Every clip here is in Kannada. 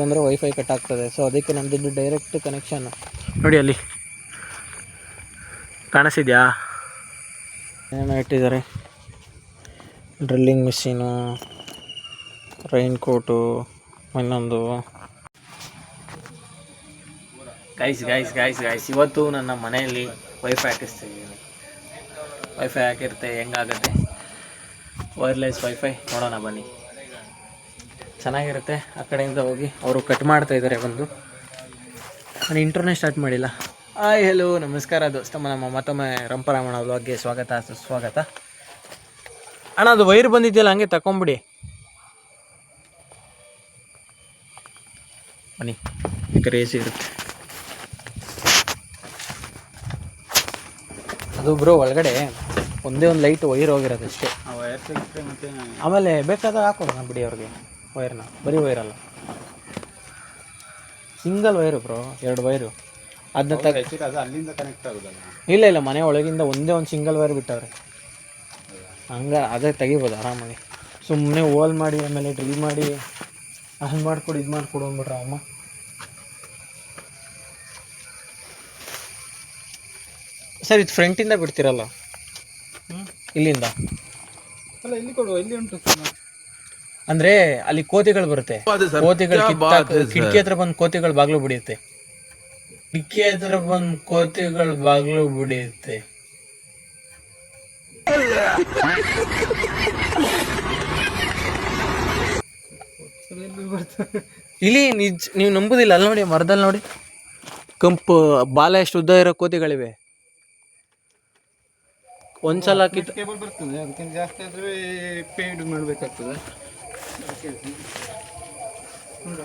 ಅಂದರೆ ವೈಫೈ ಕಟ್ ಆಗ್ತದೆ. ಸೊ ಅದಕ್ಕೆ ನಮ್ಮದು ಡೈರೆಕ್ಟ್ ಕನೆಕ್ಷನ್ ನೋಡಿ, ಅಲ್ಲಿ ಕಾಣಿಸಿದ್ಯಾ ಏನೋ ಇಟ್ಟಿದ್ದಾರೆ. ಡ್ರಿಲ್ಲಿಂಗ್ ಮಿಷಿನು, ರೈನ್ ಕೋಟು, ಇನ್ನೊಂದು. ಗೈಸ್ ಇವತ್ತು ನನ್ನ ಮನೆಯಲ್ಲಿ ವೈಫೈ ಹಾಕಿಸ್ತಿದ್ದೀನಿ. ವೈಫೈ ಹಾಕಿರುತ್ತೆ, ಹೆಂಗಾಗುತ್ತೆ ವೈರ್ಲೆಸ್ ವೈಫೈ ನೋಡೋಣ ಬನ್ನಿ. ಚೆನ್ನಾಗಿರುತ್ತೆ. ಆ ಕಡೆಯಿಂದ ಹೋಗಿ ಅವರು ಕಟ್ ಮಾಡ್ತಾ ಇದ್ದಾರೆ ಬಂದು. ನಾನು ಇಂಟ್ರೋನೇ ಸ್ಟಾರ್ಟ್ ಮಾಡಿಲ್ಲ. ಹಾಯ್ ಹೆಲೋ ನಮಸ್ಕಾರ ದೋಸ್ತ, ನಮ್ಮ ಮತ್ತೊಮ್ಮೆ ರಂಪರಾಮಣ ವ್ಲಾಗ್ಗೆ ಸ್ವಾಗತ ಸುಸ್ವಾಗತ. ಅಣ್ಣ ಅದು ವೈರ್ ಬಂದಿದೆಯಲ್ಲ ಹಂಗೆ ತಗೊಂಬಿಡಿ ಬನ್ನಿ, ರೇಸ್ ಇರುತ್ತೆ ಅದು ಬ್ರೋ. ಒಳಗಡೆ ಒಂದೇ ಒಂದು ಲೈಟ್ ವೈರ್ ಹೋಗಿರೋದು ಅಷ್ಟೇ. ಆಮೇಲೆ ಬೇಕಾದಾಗ ಹಾಕೋಣ ಬಿಡಿ ಅವ್ರಿಗೆ ವೈರ್ನ, ಬರೀ ವೈರಲ್ಲ, ಸಿಂಗಲ್ ವೈರು ಬ್ರೋ, 2 ವೈರು. ಅದನ್ನ ಅಲ್ಲಿಂದ ಕನೆಕ್ಟ್ ಆಗೋದಲ್ಲ. ಇಲ್ಲ ಮನೆ ಒಳಗಿಂದ ಒಂದೇ ಒಂದು ಸಿಂಗಲ್ ವೈರ್ ಬಿಟ್ಟವ್ರೆ. ಅದೇ ತೆಗಿಬೋದು ಆರಾಮಾಗಿ. ಸುಮ್ಮನೆ ಹೋಲ್ ಮಾಡಿ ಆಮೇಲೆ ಡ್ರಿಲ್ ಮಾಡಿ ಅದು ಮಾಡಿಕೊಡು ಇದು ಮಾಡಿಕೊಡು ಅಂದ್ಬಿಟ್ರೆ ಅಮ್ಮ. ಸರ್ ಇದು ಫ್ರಂಟಿಂದ ಬಿಡ್ತೀರಲ್ಲ, ಇಲ್ಲಿಂದ ಅಲ್ಲ ಇಲ್ಲಿ ಕೊಡುವ, ಇಲ್ಲಿ ಉಂಟು ಅಂದರೆ ಅಲ್ಲಿ ಕೋತಿಗಳು ಬರುತ್ತೆ. ಕೋತಿಗಳು ಕಿಟಕಿ ಹತ್ರ ಬಂದು ಕೋತಿಗಳು ಬಾಗ್ಲು ಬಿಡಿಯುತ್ತೆ. ಕಿಟಕಿ ಹತ್ರ ಬಂದು ಕೋತಿಗಳು ಬಾಗ್ಲು ಬಿಡಿಯುತ್ತೆ. ಇಲ್ಲಿ ನೀವು ನಂಬುದಿಲ್ಲ, ಅಲ್ಲಿ ನೋಡಿ ಮರದಲ್ಲಿ ನೋಡಿ, ಕಂಪು ಬಾಲ ಎಷ್ಟು ಉದ್ದ ಇರೋ ಕೋತಿಗಳಿವೆ. ಒಂದ್ಸಲ ಕೇಬಲ್ ಬರ್ತದೆ, ಅದಕ್ಕಿಂತ ಜಾಸ್ತಿ ಆದರೆ ಪೇಯ್ಡ್ ಮಾಡಬೇಕಾಗ್ತದೆ.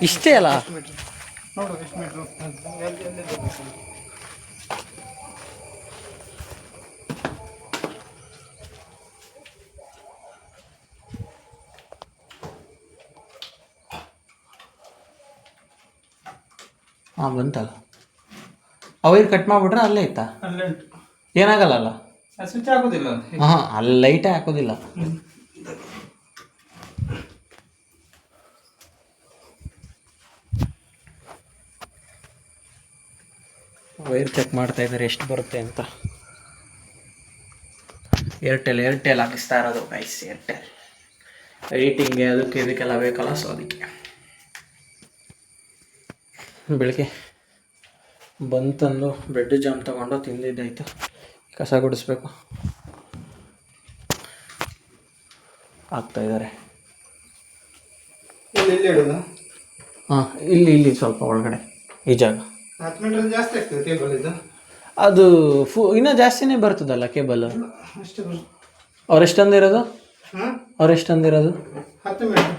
ಇಷ್ಟೇ ಅಲ್ಲ, ನೋಡು ಎಷ್ಟು ಮೀಟ್ರು. ಹಾಂ ಬಂತಲ್ಲ. ಅವೈರ್ ಕಟ್ ಮಾಡಿಬಿಟ್ರೆ ಅಲ್ಲೇ ಇತ್ತಾ? ಅಲ್ಲೇ ಉಂಟು, ಏನಾಗಲ್ಲ. ಸ್ವಿಚ್ ಹಾಕೋದಿಲ್ಲ. ಹಾಂ ಅಲ್ಲಿ ಲೈಟೇ ಹಾಕೋದಿಲ್ಲ. ವೈರ್ ಚೆಕ್ ಮಾಡ್ತಾ ಇದ್ದಾರೆ ಎಷ್ಟು ಬರುತ್ತೆ ಅಂತ. ಏರ್ಟೆಲ್ ಹಾಕಿಸ್ತಾ ಇರೋದು ಗೈಸ್. ಏರ್ಟೆಲ್ ಎಡಿಟಿಂಗ್ಗೆ ಅದಕ್ಕೆ ಇದಕ್ಕೆಲ್ಲ ಬೇಕಲ್ಲ, ಸೊ ಅದಕ್ಕೆ ಬೆಳಗ್ಗೆ ಬಂತಂದು ಬ್ರೆಡ್ ಜಾಮ್ ತೊಗೊಂಡು ತಿಂದಿದ್ದಾಯಿತು. ಕಸ ಗುಡಿಸ್ಬೇಕು. ಹಾಕ್ತಾಯಿದ್ದಾರೆ. ಹಾಂ ಇಲ್ಲಿ ಸ್ವಲ್ಪ ಒಳಗಡೆ ಈ ಜಾಗ. 10 ಮೀಟರ್ ಜಾಸ್ತಿ ಆಗ್ತದೆ ಕೇಬಲ್ ಇದು. ಅದು ಇನ್ನೂ ಜಾಸ್ತಿನೇ ಬರ್ತದಲ್ಲ ಕೇಬಲ್. ಅಷ್ಟೇ ಬರ್ತದೆ. ಅವರೆಷ್ಟಂದಿರೋದು? 10 ಮೀಟರ್.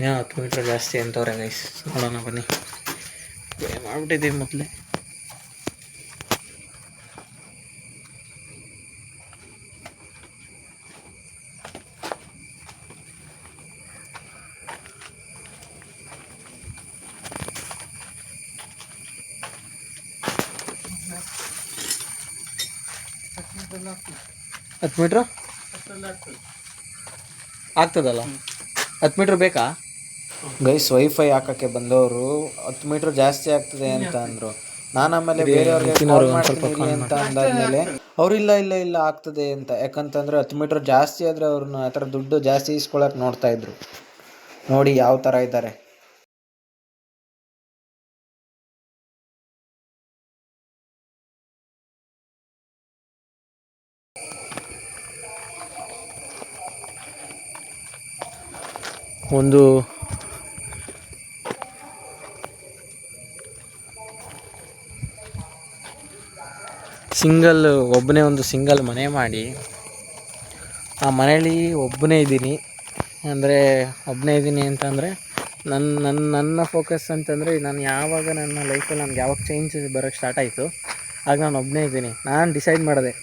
ಏನೋ 10 ಮೀಟ್ರ್ ಜಾಸ್ತಿ ಅಂತವ್ರೆ ಗೈಸ್. ನೋಡೋಣ ಬನ್ನಿ. ಮಾಡಿಬಿಟ್ಟಿದ್ದೀವಿ ಮೊದಲೇ. ಹತ್ತು ಮೀಟ್ರು ಆಗ್ತದಲ್ಲ. 10 ಮೀಟ್ರ್ ಬೇಕಾ ಗೈಸ್? ವೈಫೈ ಹಾಕೋಕ್ಕೆ ಬಂದವರು 10 ಮೀಟ್ರ್ ಜಾಸ್ತಿ ಆಗ್ತದೆ ಅಂತ ಅಂದರು. ನಾನು ಆಮೇಲೆ ಬೇರೆಯವ್ರಿಗೆ ಕಾಲ್ ಮಾಡ್ತೀನಿ ಅಂತ ಅಂದಾದ್ಮೇಲೆ ಅವ್ರು ಇಲ್ಲ ಆಗ್ತದೆ ಅಂತ. ಯಾಕಂತಂದರೆ 10 ಮೀಟ್ರ್ ಜಾಸ್ತಿ ಆದರೆ ಅವ್ರನ್ನ ಆ ಥರ ದುಡ್ಡು ಜಾಸ್ತಿ ಇಸ್ಕೊಳಕ್ಕೆ ನೋಡ್ತಾಯಿದ್ರು. ನೋಡಿ ಯಾವ ಥರ ಇದ್ದಾರೆ. ಒಂದು ಸಿಂಗಲ್ ಮನೆ ಮಾಡಿ ಆ ಮನೇಲಿ ಒಬ್ಬನೇ ಇದ್ದೀನಿ. ಅಂತಂದರೆ ನನ್ನ ಫೋಕಸ್ ಅಂತಂದರೆ ನಾನು ಯಾವಾಗ ನನ್ನ ಲೈಫಲ್ಲಿ ನನಗೆ ಯಾವಾಗ ಚೇಂಜ್ ಬರೋಕ್ಕೆ ಸ್ಟಾರ್ಟ್ ಆಯಿತು ಆಗ ನಾನು ಒಬ್ಬನೇ ಇದ್ದೀನಿ. ನಾನು ಡಿಸೈಡ್ ಮಾಡಿದೆ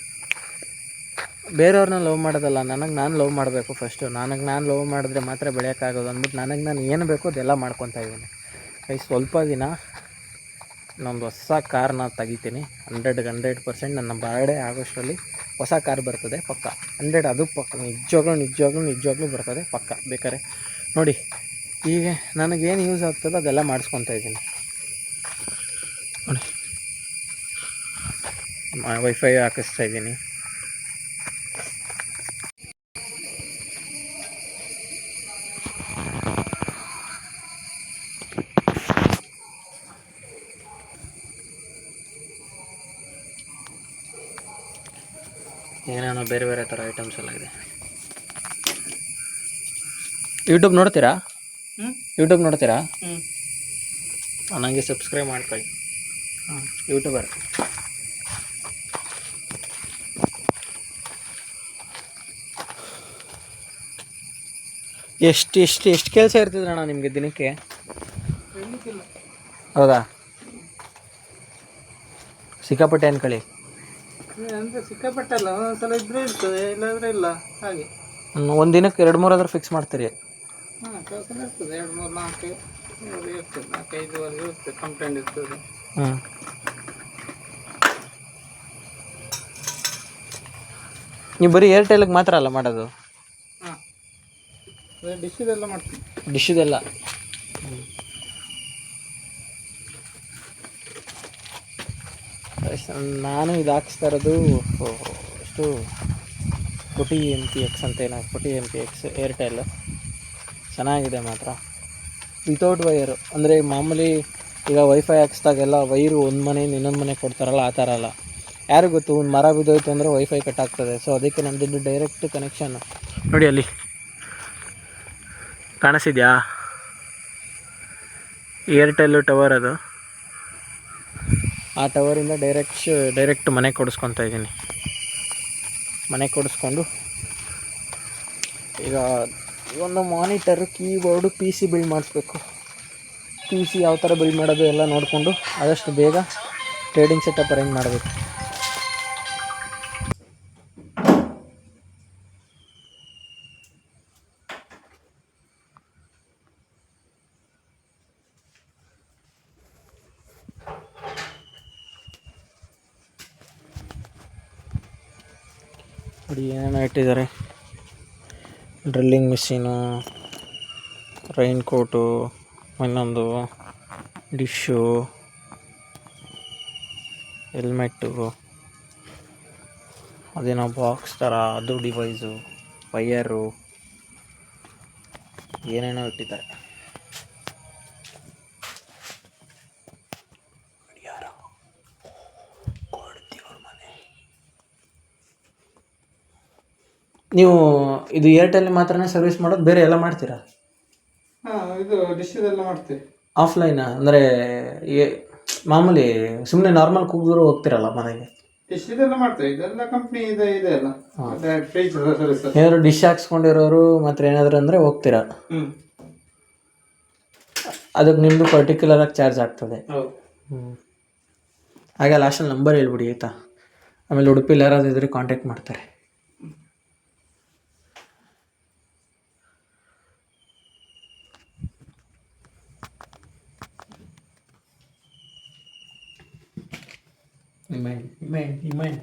ಬೇರೆಯವ್ರನ್ನ ಲವ್ ಮಾಡೋದಲ್ಲ, ನನಗೆ ನಾನು ಲವ್ ಮಾಡಬೇಕು ಫಸ್ಟು. ನನಗೆ ನಾನು ಲವ್ ಮಾಡಿದ್ರೆ ಮಾತ್ರ ಬೆಳೆಯೋಕ್ಕಾಗೋದು ಅಂದ್ಬಿಟ್ಟು ನನಗೆ ನಾನು ಏನು ಬೇಕೋ ಅದೆಲ್ಲ ಮಾಡ್ಕೊತಾ ಇದ್ದೀನಿ. ಸ್ವಲ್ಪ ದಿನ ನಮ್ಮದು ಹೊಸ ಕಾರ್ನ ತೆಗಿತೀನಿ. 100% ನನ್ನ ಬರ್ಡೇ ಆಗೋಷ್ಟರಲ್ಲಿ ಹೊಸ ಕಾರ್ ಬರ್ತದೆ ಪಕ್ಕ. 100 ಅದು ಪಕ್ಕ, ನಿಜವಾಗ್ಲೂ ಬರ್ತದೆ ಪಕ್ಕ. ಬೇಕಾದ್ರೆ ನೋಡಿ, ಈಗ ನನಗೇನು ಯೂಸ್ ಆಗ್ತದೋ ಅದೆಲ್ಲ ಮಾಡಿಸ್ಕೊತಾ ಇದ್ದೀನಿ ನೋಡಿ. ವೈಫೈ ಹಾಕಿಸ್ತಾ ಇದ್ದೀನಿ. ಏನೇನೋ ಬೇರೆ ಬೇರೆ ಥರ ಐಟಮ್ಸ್ ಎಲ್ಲ ಇದೆ. ಯೂಟ್ಯೂಬ್ ನೋಡ್ತೀರಾ? ನನಗೆ ಸಬ್ಸ್ಕ್ರೈಬ್ ಮಾಡ್ಕೊಳ್ಳಿ. ಯೂಟ್ಯೂಬರ್. ಎಷ್ಟು ಕೆಲಸ ಇರ್ತದಣ್ಣ ನಿಮಗೆ ದಿನಕ್ಕೆ? ಹೌದಾ? ಸಿಕ್ಕಾಪಟ್ಟೆ ಅನ್ಕೊಳ್ಳಿ. ಅಂದರೆ ಸಿಕ್ಕಾಪಟ್ಟಲ್ಲ, ಒಂದೊಂದ್ಸಲ ಇದ್ರೆ ಇರ್ತದೆ, ಇಲ್ಲಾಂದ್ರೆ ಇಲ್ಲ. ಹಾಗೆ ಒಂದು ದಿನಕ್ಕೆ 2-3 ಆದರೂ ಫಿಕ್ಸ್ ಮಾಡ್ತೀರಿ? ಕೆಲಸ ಇರ್ತದೆ, 2-3-4 ಇರ್ತದೆ, 4-5ವರೆಗೆ ಇರ್ತದೆ. ಕಂಪ್ಲೇಂಟ್ ಇರ್ತದೆ. ನೀವು ಬರೀ ಏರ್ಟೆಲ್ಗೆ ಮಾತ್ರ ಅಲ್ಲ ಮಾಡೋದು? ಡಿಶ್ಶಿದೆಲ್ಲ ಮಾಡ್ತೀನಿ. ಡಿಶ್ಶಿದೆಲ್ಲ? ನಾನು ಇದು ಹಾಕ್ಸ್ತಾ ಇರೋದು ಎಷ್ಟು 40 MPX ಅಂತೇನೋ, 40 MPX ಏರ್ಟೆಲ್. ಚೆನ್ನಾಗಿದೆ ಮಾತ್ರ, ವಿತೌಟ್ ವೈರು. ಅಂದರೆ ಮಾಮೂಲಿ ಈಗ ವೈಫೈ ಹಾಕ್ಸ್ದಾಗೆಲ್ಲ ವೈರು ಒಂದು ಮನೆಯಿಂದ ಇನ್ನೊಂದು ಮನೆಗೆ ಕೊಡ್ತಾರಲ್ಲ, ಆ ಥರ ಅಲ್ಲ. ಯಾರಿಗೂ ಗೊತ್ತು, ಒಂದು ಮರ ಬಿದ್ದೋಯ್ತು ಅಂದರೆ ವೈಫೈ ಕಟ್ ಆಗ್ತದೆ. ಸೊ ಅದಕ್ಕೆ ನಮ್ಮದು ಡೈರೆಕ್ಟ್ ಕನೆಕ್ಷನ್. ನೋಡಿ ಅಲ್ಲಿ ಕಾಣಿಸಿದ್ಯಾ ಏರ್ಟೆಲ್ಲು ಟವರ್? ಅದು ಆ ಟವರಿಂದ ಡೈರೆಕ್ಟ್ ಮನೆಗೆ ಕೊಡಿಸ್ಕೊತಾ ಇದ್ದೀನಿ. ಮನೆಗೆ ಕೊಡಿಸ್ಕೊಂಡು ಈಗ ಒಂದು ಮಾನಿಟರು, ಕೀಬೋರ್ಡು, PC ಬಿಲ್ಡ್ ಮಾಡಿಸ್ಬೇಕು. PC ಯಾವ ಥರ ಬಿಲ್ಡ್ ಮಾಡೋದು ಎಲ್ಲ ನೋಡಿಕೊಂಡು ಆದಷ್ಟು ಬೇಗ ಟ್ರೇಡಿಂಗ್ ಸೆಟಪ್ ಅರೇಂಜ್ ಮಾಡಬೇಕು. ನೋಡಿ ಏನೇನೋ ಇಟ್ಟಿದ್ದಾರೆ. ಡ್ರಿಲ್ಲಿಂಗ್ ಮಿಷಿನು, ರೈನ್ ಕೋಟು, ಇನ್ನೊಂದು ಡಿಶ್ಶು, ಹೆಲ್ಮೆಟ್ಟು, ಅದೇನೋ ಬಾಕ್ಸ್ ಥರ ಅದು ಡಿವೈಸು, ವೈಯರು, ಏನೇನೋ ಇಟ್ಟಿದ್ದಾರೆ. ನೀವು ಇದು ಏರ್ಟೆಲ್ ಮಾತ್ರನೇ ಸರ್ವಿಸ್ ಮಾಡೋದು, ಬೇರೆ ಎಲ್ಲ ಮಾಡ್ತೀರಾ? ಇದು ಡಿಶ್ಶಿದೆಲ್ಲ ಮಾಡ್ತೀವಿ. ಆಫ್ಲೈನಾ? ಅಂದರೆ ಮಾಮೂಲಿ ಸುಮ್ಮನೆ ನಾರ್ಮಲ್ ಕೂಗಿದ್ರು ಹೋಗ್ತಿರಲ್ಲ ಮನೆಗೆ? ಡಿಶ್ಶಿದೆಲ್ಲ ಮಾಡ್ತೀವಿ. ಇದೆಲ್ಲ ಕಂಪ್ನಿ ಇದೆ ಅಲ್ಲ, ಏನಾದ್ರು ಡಿಶ್ ಹಾಕ್ಸ್ಕೊಂಡಿರೋರು ಮಾತ್ರ ಏನಾದರೂ ಅಂದರೆ ಹೋಗ್ತೀರಾ? ಅದಕ್ಕೆ ನಿಮ್ಮದು ಪರ್ಟಿಕ್ಯುಲರಾಗಿ ಚಾರ್ಜ್ ಆಗ್ತದೆ. ಹಾಗೆ ಲಾಸ್ಟಲ್ಲಿ ನಂಬರ್ ಹೇಳ್ಬಿಡಿ ಆಯಿತಾ? ಆಮೇಲೆ ಉಡುಪಿಲಿ ಯಾರಾದರೂ ಇದ್ರೆ ಕಾಂಟ್ಯಾಕ್ಟ್ ಮಾಡ್ತಾರೆ. ಇಮೇನ್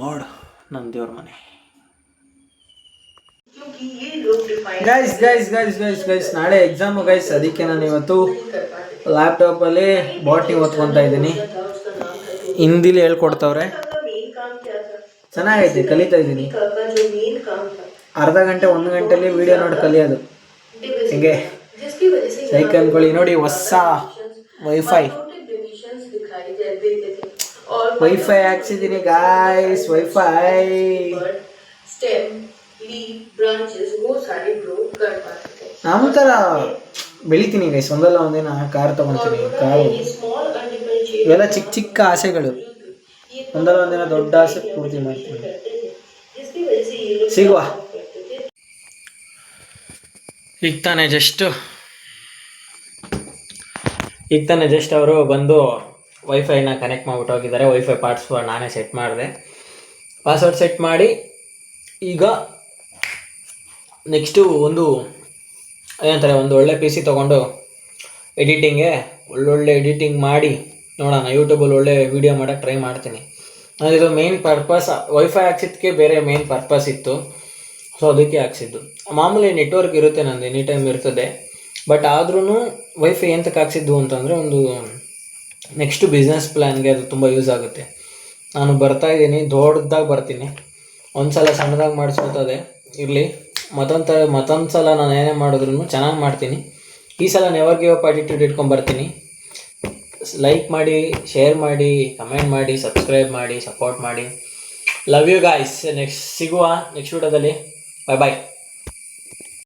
ನೋಡು ನನ್ನ ದೇವ್ರ ಮನೆ. ಗೈಸ್ ನಾಳೆ ಎಕ್ಸಾಮು ಗೈಸ್. ಅದಕ್ಕೆ ನಾನು ಇವತ್ತು ಲ್ಯಾಪ್ಟಾಪಲ್ಲಿ ಬಾಟ್ನಿ ಓದ್ಕೊತಾ ಇದ್ದೀನಿ. ಹಿಂದಿಲಿ ಹೇಳ್ಕೊಡ್ತವ್ರೆ, ಚೆನ್ನಾಗೈತೆ, ಕಲಿತಾ ಇದ್ದೀನಿ. ಅರ್ಧ ಗಂಟೆ 1 ಗಂಟೆಲಿ ವಿಡಿಯೋ ನೋಡಿ ಕಲಿಯೋದು ಹಿಂಗೆ ಸೈಕ್ ಅನ್ಕೊಳ್ಳಿ. ನೋಡಿ ಹೊಸ ವೈಫೈ ಹಾಕ್ಸಿದ್ದೀನಿ ಗಾಯ್ಸ್. ವೈಫೈ ನಮ್ಮ ಥರ ಬೆಳಿತೀನಿ ಗೈಸ್. ಒಂದಲ್ಲ ಒಂದಿನ ಕಾರ್ ತೊಗೊತೀನಿ. ಕಾರು ಇವೆಲ್ಲ ಚಿಕ್ಕ ಆಸೆಗಳು. ಒಂದಲ್ಲ ಒಂದಿನ ದೊಡ್ಡ ಆಸೆ ಪೂರ್ತಿ ಮಾಡ್ತೀನಿ. ಸಿಗುವ. ಈಗ ತಾನೇ ಜಸ್ಟ್ ಅವರು ಬಂದು ವೈಫೈನ ಕನೆಕ್ಟ್ ಮಾಡಿಬಿಟ್ಟು ಹೋಗಿದ್ದಾರೆ. ವೈಫೈ ಪಾರ್ಟ್ಸ್ ನಾನೇ ಸೆಟ್ ಮಾಡಿದೆ. ಪಾಸ್ವರ್ಡ್ ಸೆಟ್ ಮಾಡಿ ಈಗ ನೆಕ್ಸ್ಟು ಒಂದು ಏನಂತಾರೆ ಒಂದು ಒಳ್ಳೆ ಪಿ ಸಿ ತೊಗೊಂಡು ಎಡಿಟಿಂಗ್ಗೆ ಒಳ್ಳೊಳ್ಳೆ ಎಡಿಟಿಂಗ್ ಮಾಡಿ ನೋಡೋಣ. ಯೂಟ್ಯೂಬಲ್ಲಿ ಒಳ್ಳೆ ವೀಡಿಯೋ ಮಾಡೋಕ್ಕೆ ಟ್ರೈ ಮಾಡ್ತೀನಿ. ಇದು ಮೇನ್ ಪರ್ಪಸ್ ವೈಫೈ ಹಾಕ್ಸಿದ್ದಕ್ಕೆ ಬೇರೆ ಮೇನ್ ಪರ್ಪಸ್ ಇತ್ತು, ಸೊ ಅದಕ್ಕೆ ಹಾಕ್ಸಿದ್ದು. ಮಾಮೂಲಿ ನೆಟ್ವರ್ಕ್ ಇರುತ್ತೆ ನಂದು, ಎನಿ ಟೈಮ್ ಇರ್ತದೆ. ಬಟ್ ಆದ್ರೂ ವೈಫೈ ಎಂತಕ್ಕೆ ಹಾಕ್ಸಿದ್ದು ಅಂತಂದರೆ ಒಂದು ನೆಕ್ಸ್ಟ್ ಬಿಸ್ನೆಸ್ ಪ್ಲ್ಯಾನ್ಗೆ ಅದು ತುಂಬ ಯೂಸ್ ಆಗುತ್ತೆ. ನಾನು ಬರ್ತಾಯಿದ್ದೀನಿ, ದೊಡ್ಡದಾಗಿ ಬರ್ತೀನಿ. ಒಂದು ಸಲ ಸಣ್ಣದಾಗಿ ಮಾಡಿಸ್ಕೊತದೆ ಇರಲಿ, ಮತ್ತೊಂದು ಸಲ ನಾನು ಏನೇ ಮಾಡಿದ್ರು ಚೆನ್ನಾಗಿ ಮಾಡ್ತೀನಿ. ಈ ಸಲ ನೆವರ್ ಗಿವ್ ಅಪ್ ಆಟಿಟ್ಯೂಡ್ ಇಟ್ಕೊಂಡ್ಬರ್ತೀನಿ. ಲೈಕ್ ಮಾಡಿ, ಶೇರ್ ಮಾಡಿ, ಕಮೆಂಟ್ ಮಾಡಿ, ಸಬ್ಸ್ಕ್ರೈಬ್ ಮಾಡಿ, ಸಪೋರ್ಟ್ ಮಾಡಿ. Love you guys. ಸಿಗುವ ನೆಕ್ಸ್ಟ್ ವಿಡಿಯೋದಲ್ಲಿ. ಬಾಯ್ ಬಾಯ್.